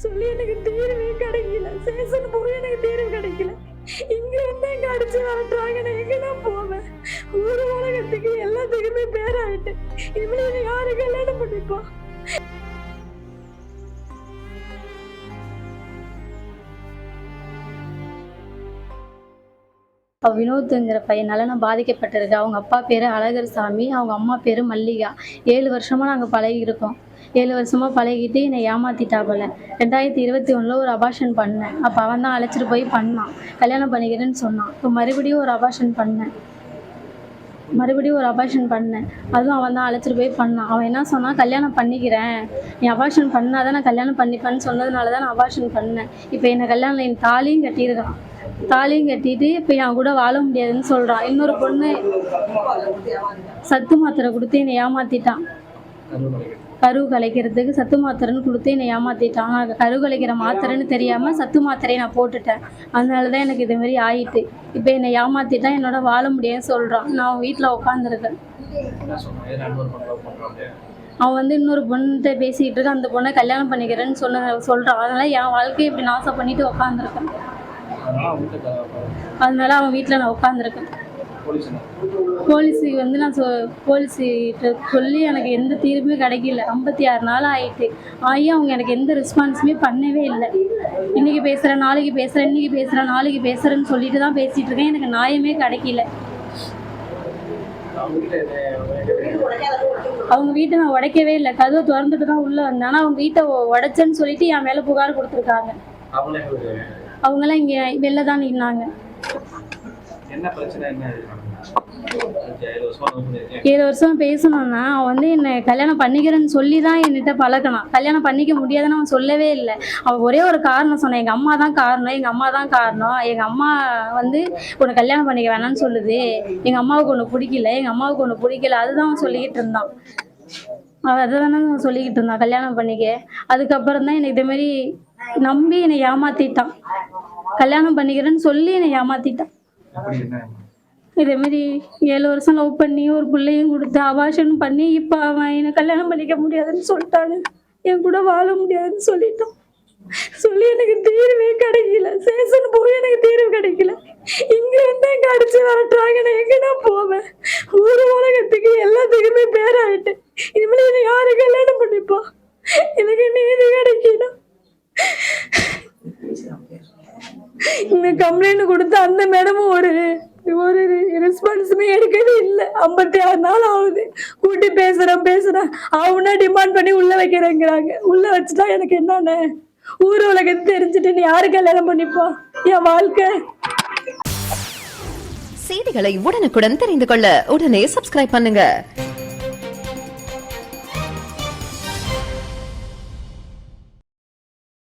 சொல்லி எனக்கு தீர்வே கிடைக்கல. சேஷன் போய் எனக்கு தீர்வு கிடைக்கல. இங்க வந்து எங்க அடிச்சு வரட்டுறாங்க. நான் எங்கதான் போவேன்? ஊர் உலகத்துக்கு எல்லாத்துக்குமே பேராயிட்டு இவளை யாரு கல்யாணம் பண்ணிப்பா? வினோத்துங்கிற பையனால நான் பாதிக்கப்பட்டிருக்கேன். அவங்க அப்பா பேரு அழகர் சாமி, அவங்க அம்மா பேரு மல்லிகா. 7 வருஷமா நாங்கள் பழகியிருக்கோம். 7 வருஷமா பழகிட்டு என்னை ஏமாத்திட்டாப்புல. 2021 ஒரு அபார்ஷன் பண்ணேன். அப்போ அவன் தான் அழைச்சிட்டு போய் பண்ணான். கல்யாணம் பண்ணிக்கிறேன்னு சொன்னான். இப்போ மறுபடியும் ஒரு அபார்ஷன் பண்ணேன். அதுவும் அவன் தான் அழைச்சிட்டு போய் பண்ணான். அவன் என்ன சொன்னான், கல்யாணம் பண்ணிக்கிறேன், நீ அபார்ஷன் பண்ணாதான் நான் கல்யாணம் பண்ணிப்பேன்னு சொன்னதுனால தான் நான் அபார்ஷன் பண்ணேன். இப்போ என்னை கல்யாணம் என் தாலியும் கட்டியிருக்கான். தாலியும் கட்டிட்டு இப்போ என் கூட வாழ முடியாதுன்னு சொல்கிறான். இன்னொரு பொண்ணு சத்து மாத்திரை கொடுத்து என்னை ஏமாற்றிட்டான். கரு கலைக்கிறதுக்கு சத்து மாத்திரைன்னு கொடுத்து என்னை ஏமாற்றிட்டான். நான் கரு கலைக்கிற மாத்திரைன்னு தெரியாமல் சத்து மாத்திரையை நான் போட்டுட்டேன். அதனால தான் எனக்கு இதுமாரி ஆயிட்டு. இப்போ என்னை ஏமாற்றிட்டான், என்னோட வாழ முடியாதுன்னு சொல்கிறான். நான் வீட்டில் உட்காந்துருக்கேன். அவன் வந்து இன்னொரு பொண்ணுகிட்ட பேசிக்கிட்டு இருக்க, அந்த பொண்ணை கல்யாணம் பண்ணிக்கிறேன்னு சொல்கிறான். அதனால் என் வாழ்க்கையை இப்படி நாசம் பண்ணிட்டு உட்காந்துருக்கேன். அதனால அவன் வீட்டில் நான் உட்காந்துருக்கேன். போலீஸுக்கு வந்து நான் போலீஸ்கிட்ட சொல்லி எனக்கு எந்த தீர்வுமே கிடைக்கல. 56 நாள் ஆகிட்டு அவங்க எனக்கு எந்த ரெஸ்பான்ஸுமே பண்ணவே இல்லை. இன்றைக்கி பேசுகிறேன், நாளைக்கு பேசுகிறேன், இன்றைக்கி பேசுகிறேன், நாளைக்கு பேசுகிறேன்னு சொல்லிட்டு தான் பேசிகிட்டு இருக்கேன். எனக்கு நியாயமே கிடைக்கல. அவங்க வீட்டை நான் உடைக்கவே இல்லை, கதவை திறந்துட்டு தான் உள்ளே வந்தேன். ஆனால் அவங்க வீட்டை உடைச்சேன்னு சொல்லிட்டு என் மேலே புகார் கொடுத்துருக்காங்க. அவங்களாம் இங்கே வெளில தான் நின்னாங்க. 7 வருஷம் பேசணும்னா அவன் வந்து என்னை கல்யாணம் பண்ணிக்கிறேன்னு சொல்லி தான் என்கிட்ட பழக்கணும். கல்யாணம் பண்ணிக்க முடியாதுன்னு அவன் சொல்லவே இல்லை. அவன் ஒரே ஒரு காரணம் சொன்னான், எங்கள் அம்மா தான் காரணம். எங்கள் அம்மா வந்து உன்னை கல்யாணம் பண்ணிக்க வேணாம்னு சொல்லுது, எங்கள் அம்மாவுக்கு ஒன்று பிடிக்கல. அதுதான் அவன் சொல்லிக்கிட்டு இருந்தான். அவன் அதை தானே சொல்லிக்கிட்டு இருந்தான், கல்யாணம் பண்ணிக்க. அதுக்கப்புறம் தான் எனக்கு இதேமாரி நம்பி என்னை ஏமாத்திட்டான். கல்யாணம் பண்ணிக்கிறேன்னு சொல்லி என்னை ஏமாத்திட்டான். இதேமாரி 7 வருஷம் லவ் பண்ணி ஒரு பிள்ளையும் கொடுத்து அபார்ஷன் பண்ணி இப்போ அவன் என்னை கல்யாணம் பண்ணிக்க முடியாதுன்னு சொல்லிட்டாங்க. என் கூட வாழ முடியாதுன்னு சொல்லிட்டான். சொல்லி எனக்கு தீர்வே கிடைக்கல. சேஷன் போய் எனக்கு தீர்வு கிடைக்கல. இங்க வந்து எங்க அடிச்சு வரட்டுறாங்க. நான் எங்கதான் போவேன்? ஊர் உலகத்துக்கு எல்லாத்துக்குமே பேராயிட்டு இனிமேல் என்னை யாரு கல்யாணம் பண்ணிப்பா? எனக்கு நீதி கிடைக்கணும். இந்த கம்ப்ளைண்ட் கொடுத்து அந்த மேடமும் ஒரு ரெஸ்பான்ஸுமே எடுக்கவே இல்லை. 56 நாள் ஆகுது. கூட்டி பேசுறேன் அவனா டிமாண்ட் பண்ணி உள்ள வைக்கிறேங்கிறாங்க. உள்ள வச்சுட்டா எனக்கு என்னன்னு ஊர் உலகத்தை தெரிஞ்சுட்டு நீ யாரு கல்யாணம் பண்ணிப்பா? என் வாழ்க்கை. செய்திகளை உடனுக்குடன் தெரிந்து கொள்ள உடனே சப்ஸ்கிரைப் பண்ணுங்க.